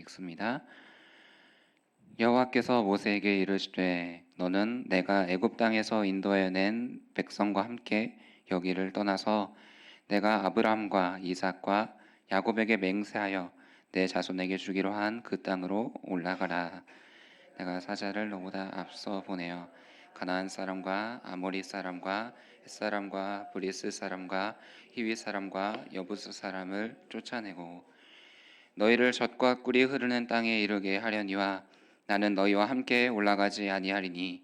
읽습니다. 여호와께서 모세에게 이르시되 너는 내가 애굽 땅에서 인도하여 낸 백성과 함께 여기를 떠나서 내가 아브라함과 이삭과 야곱에게 맹세하여 내 자손에게 주기로 한 그 땅으로 올라가라. 내가 사자를 너보다 앞서 보내어 가나안 사람과 아모리 사람과 헷 사람과 브리스 사람과 히위 사람과 여부스 사람을 쫓아내고 너희를 젖과 꿀이 흐르는 땅에 이르게 하려니와 나는 너희와 함께 올라가지 아니하리니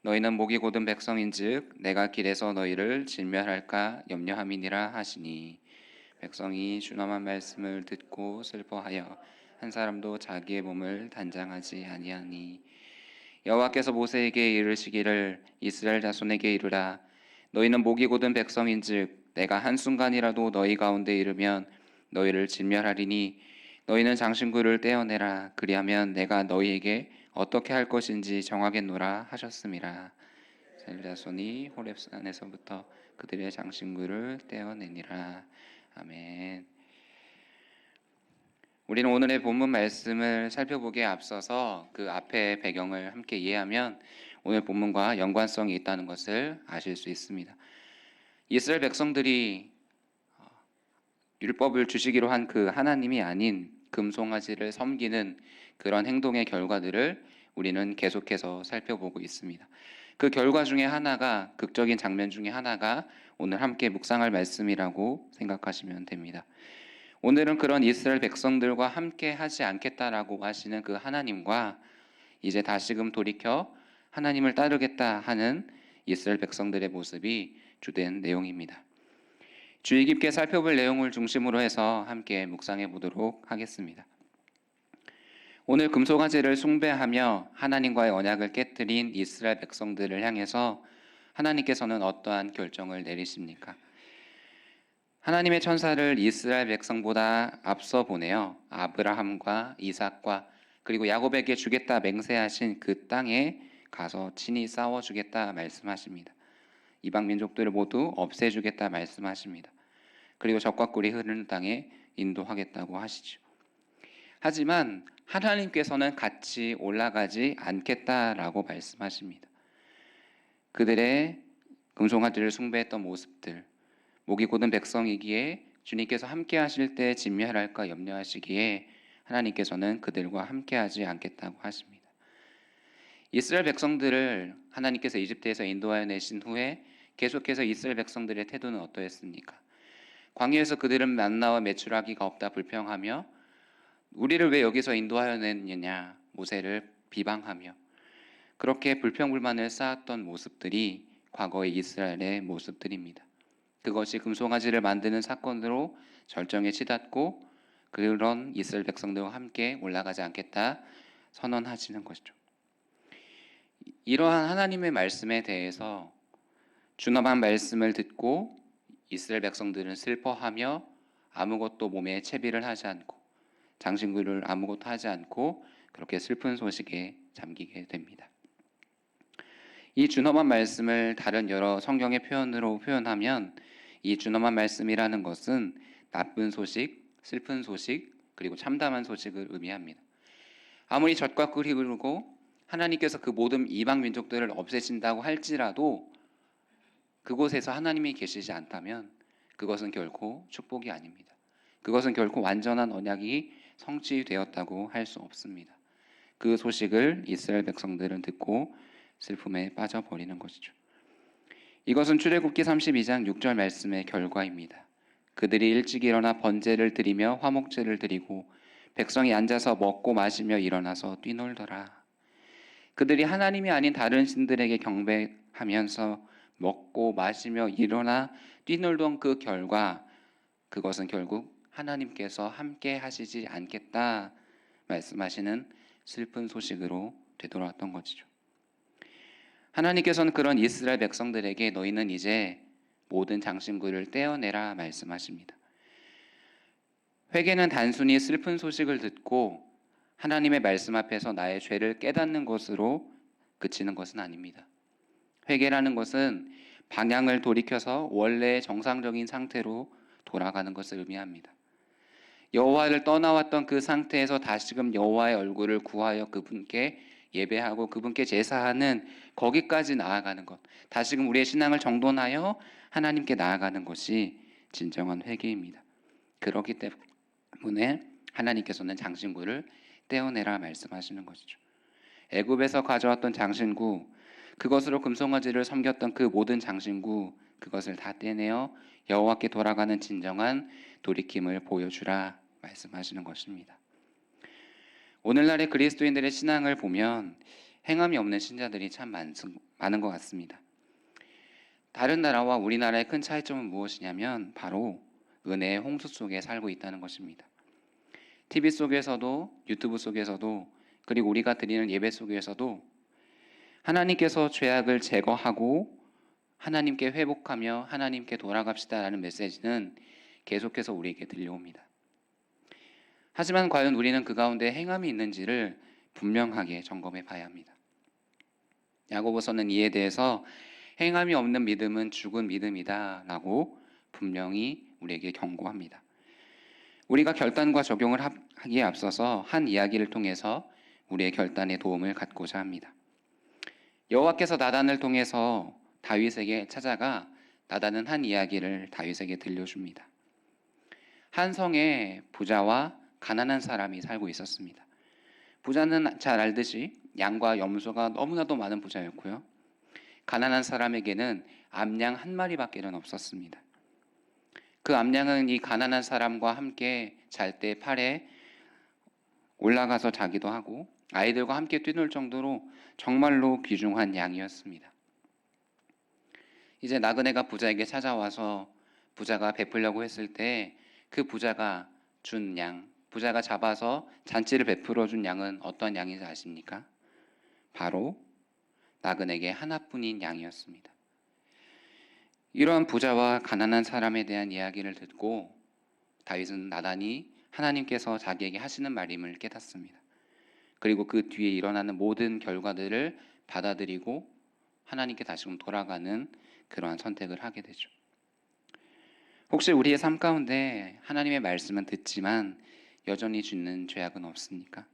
너희는 목이 곧은 백성인즉 내가 길에서 너희를 진멸할까 염려함이니라 하시니 백성이 준엄한 말씀을 듣고 슬퍼하여 한 사람도 자기의 몸을 단장하지 아니하니 여호와께서 모세에게 이르시기를 이스라엘 자손에게 이르라 너희는 목이 곧은 백성인즉 내가 한순간이라도 너희 가운데 이르면 너희를 진멸하리니 너희는 장신구를 떼어내라 그리하면 내가 너희에게 어떻게 할 것인지 정하겠노라 하셨음이라. 이스라엘 자손이 호렙산에서부터 그들의 장신구를 떼어내니라. 아멘. 우리는 오늘의 본문 말씀을 살펴보기에 앞서서 그 앞의 배경을 함께 이해하면 오늘 본문과 연관성이 있다는 것을 아실 수 있습니다. 이스라엘 백성들이 율법을 주시기로 한 그 하나님이 아닌 금송아지를 섬기는 그런 행동의 결과들을 우리는 계속해서 살펴보고 있습니다. 그 결과 중에 하나가, 극적인 장면 중에 하나가 오늘 함께 묵상할 말씀이라고 생각하시면 됩니다. 오늘은 그런 이스라엘 백성들과 함께 하지 않겠다라고 하시는 그 하나님과 이제 다시금 돌이켜 하나님을 따르겠다 하는 이스라엘 백성들의 모습이 주된 내용입니다. 주의 깊게 살펴볼 내용을 중심으로 해서 함께 묵상해 보도록 하겠습니다. 오늘 금송아지를 숭배하며 하나님과의 언약을 깨뜨린 이스라엘 백성들을 향해서 하나님께서는 어떠한 결정을 내리십니까? 하나님의 천사를 이스라엘 백성보다 앞서 보내어 아브라함과 이삭과 그리고 야곱에게 주겠다 맹세하신 그 땅에 가서 친히 싸워주겠다 말씀하십니다. 이방 민족들을 모두 없애주겠다 말씀하십니다. 그리고 젖과 꿀이 흐르는 땅에 인도하겠다고 하시죠. 하지만 하나님께서는 같이 올라가지 않겠다라고 말씀하십니다. 그들의 금송아지를 숭배했던 모습들, 목이 곧은 백성이기에 주님께서 함께 하실 때 진멸할까 염려하시기에 하나님께서는 그들과 함께 하지 않겠다고 하십니다. 이스라엘 백성들을 하나님께서 이집트에서 인도하여 내신 후에 계속해서 이스라엘 백성들의 태도는 어떠했습니까? 광야에서 그들은 만나와 메추라기가 없다 불평하며 우리를 왜 여기서 인도하여 냈느냐 모세를 비방하며 그렇게 불평불만을 쌓았던 모습들이 과거의 이스라엘의 모습들입니다. 그것이 금송아지를 만드는 사건으로 절정에 치닫고 그런 이스라엘 백성들과 함께 올라가지 않겠다 선언하시는 것이죠. 이러한 하나님의 말씀에 대해서 준엄한 말씀을 듣고 이스라엘 백성들은 슬퍼하며 아무것도 몸에 채비를 하지 않고 장신구를 아무것도 하지 않고 그렇게 슬픈 소식에 잠기게 됩니다. 이 준엄한 말씀을 다른 여러 성경의 표현으로 표현하면 이 준엄한 말씀이라는 것은 나쁜 소식, 슬픈 소식, 그리고 참담한 소식을 의미합니다. 아무리 젖과 꿀이 흐르고 하나님께서 그 모든 이방 민족들을 없애신다고 할지라도 그곳에서 하나님이 계시지 않다면 그것은 결코 축복이 아닙니다. 그것은 결코 완전한 언약이 성취되었다고 할 수 없습니다. 그 소식을 이스라엘 백성들은 듣고 슬픔에 빠져버리는 것이죠. 이것은 출애굽기 32장 6절 말씀의 결과입니다. 그들이 일찍 일어나 번제를 드리며 화목제를 드리고 백성이 앉아서 먹고 마시며 일어나서 뛰놀더라. 그들이 하나님이 아닌 다른 신들에게 경배하면서 먹고 마시며 일어나 뛰놀던 그 결과 그것은 결국 하나님께서 함께 하시지 않겠다 말씀하시는 슬픈 소식으로 되돌아왔던 것이죠. 하나님께서는 그런 이스라엘 백성들에게 너희는 이제 모든 장신구를 떼어내라 말씀하십니다. 회개는 단순히 슬픈 소식을 듣고 하나님의 말씀 앞에서 나의 죄를 깨닫는 것으로 그치는 것은 아닙니다. 회개라는 것은 방향을 돌이켜서 원래의 정상적인 상태로 돌아가는 것을 의미합니다. 여호와를 떠나왔던 그 상태에서 다시금 여호와의 얼굴을 구하여 그분께 예배하고 그분께 제사하는 거기까지 나아가는 것. 다시금 우리의 신앙을 정돈하여 하나님께 나아가는 것이 진정한 회개입니다. 그렇기 때문에 하나님께서는 장신구를 떼어내라 말씀하시는 것이죠. 애굽에서 가져왔던 장신구, 그것으로 금송아지를 섬겼던 그 모든 장신구, 그것을 다 떼내어 여호와께 돌아가는 진정한 돌이킴을 보여주라 말씀하시는 것입니다. 오늘날의 그리스도인들의 신앙을 보면 행함이 없는 신자들이 참 많은 것 같습니다. 다른 나라와 우리나라의 큰 차이점은 무엇이냐면 바로 은혜의 홍수 속에 살고 있다는 것입니다. TV 속에서도 유튜브 속에서도 그리고 우리가 드리는 예배 속에서도 하나님께서 죄악을 제거하고 하나님께 회복하며 하나님께 돌아갑시다라는 메시지는 계속해서 우리에게 들려옵니다. 하지만 과연 우리는 그 가운데 행함이 있는지를 분명하게 점검해 봐야 합니다. 야고보서는 이에 대해서 행함이 없는 믿음은 죽은 믿음이다 라고 분명히 우리에게 경고합니다. 우리가 결단과 적용을 하기에 앞서서 한 이야기를 통해서 우리의 결단에 도움을 갖고자 합니다. 여호와께서 나단을 통해서 다윗에게 찾아가 나단은 한 이야기를 다윗에게 들려줍니다. 한 성에 부자와 가난한 사람이 살고 있었습니다. 부자는 잘 알듯이 양과 염소가 너무나도 많은 부자였고요. 가난한 사람에게는 암양 한 마리밖에는 없었습니다. 그 암양은 이 가난한 사람과 함께 잘 때 팔에 올라가서 자기도 하고 아이들과 함께 뛰놀 정도로 정말로 귀중한 양이었습니다. 이제 나그네가 부자에게 찾아와서 부자가 베풀려고 했을 때 그 부자가 준 양, 부자가 잡아서 잔치를 베풀어 준 양은 어떤 양인지 아십니까? 바로 나그네에게 하나뿐인 양이었습니다. 이러한 부자와 가난한 사람에 대한 이야기를 듣고 다윗은 나단이 하나님께서 자기에게 하시는 말임을 깨닫습니다. 그리고 그 뒤에 일어나는 모든 결과들을 받아들이고 하나님께 다시금 돌아가는 그러한 선택을 하게 되죠. 혹시 우리의 삶 가운데 하나님의 말씀은 듣지만 여전히 짓는 죄악은 없습니까?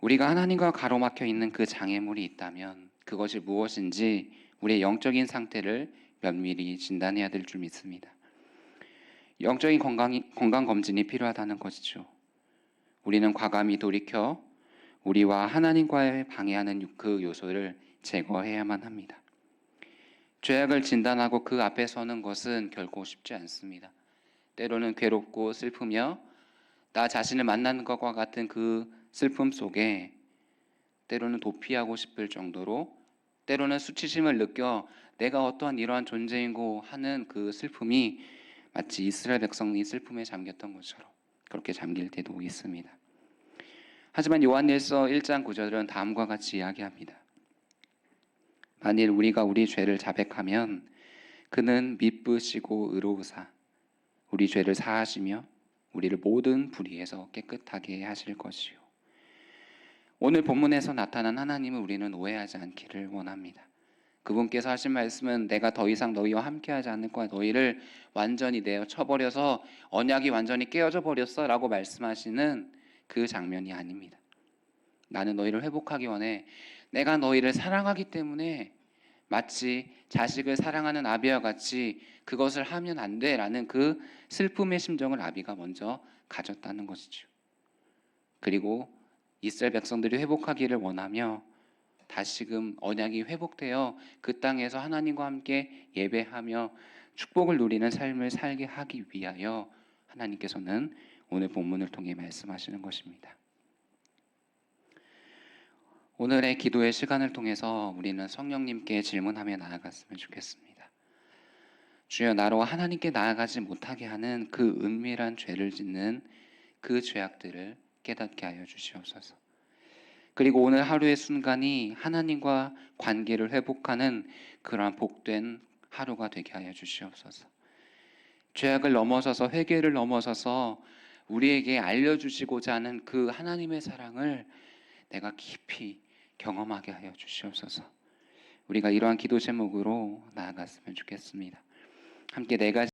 우리가 하나님과 가로막혀 있는 그 장애물이 있다면 그것이 무엇인지 우리의 영적인 상태를 면밀히 진단해야 될 줄 믿습니다. 영적인 건강 검진이 필요하다는 것이죠. 우리는 과감히 돌이켜 우리와 하나님과의 방해하는 그 요소를 제거해야만 합니다. 죄악을 진단하고 그 앞에 서는 것은 결코 쉽지 않습니다. 때로는 괴롭고 슬프며 나 자신을 만나는 것과 같은 그 슬픔 속에 때로는 도피하고 싶을 정도로 때로는 수치심을 느껴 내가 어떠한 이러한 존재인고 하는 그 슬픔이 마치 이스라엘 백성이 슬픔에 잠겼던 것처럼 그렇게 잠길 때도 있습니다. 하지만 요한일서 1장 9절은 다음과 같이 이야기합니다. 만일 우리가 우리 죄를 자백하면 그는 미쁘시고 의로우사 우리 죄를 사하시며 우리를 모든 불의에서 깨끗하게 하실 것이요. 오늘 본문에서 나타난 하나님을 우리는 오해하지 않기를 원합니다. 그분께서 하신 말씀은 내가 더 이상 너희와 함께하지 않을 거야. 너희를 완전히 내어 쳐버려서 언약이 완전히 깨어져 버렸어 라고 말씀하시는 그 장면이 아닙니다. 나는 너희를 회복하기 원해. 내가 너희를 사랑하기 때문에 마치 자식을 사랑하는 아비와 같이 그것을 하면 안 돼라는 그 슬픔의 심정을 아비가 먼저 가졌다는 것이죠. 그리고 이스라엘 백성들이 회복하기를 원하며 다시금 언약이 회복되어 그 땅에서 하나님과 함께 예배하며 축복을 누리는 삶을 살게 하기 위하여 하나님께서는 오늘 본문을 통해 말씀하시는 것입니다. 오늘의 기도의 시간을 통해서 우리는 성령님께 질문하며 나아갔으면 좋겠습니다. 주여, 나로 하나님께 나아가지 못하게 하는 그 은밀한 죄를 짓는 그 죄악들을 깨닫게 하여 주시옵소서. 그리고 오늘 하루의 순간이 하나님과 관계를 회복하는 그러한 복된 하루가 되게 하여 주시옵소서. 죄악을 넘어서서 회개를 넘어서서 우리에게 알려주시고자 하는 그 하나님의 사랑을 내가 깊이 경험하게 하여 주시옵소서. 우리가 이러한 기도 제목으로 나아갔으면 좋겠습니다. 함께 네 가지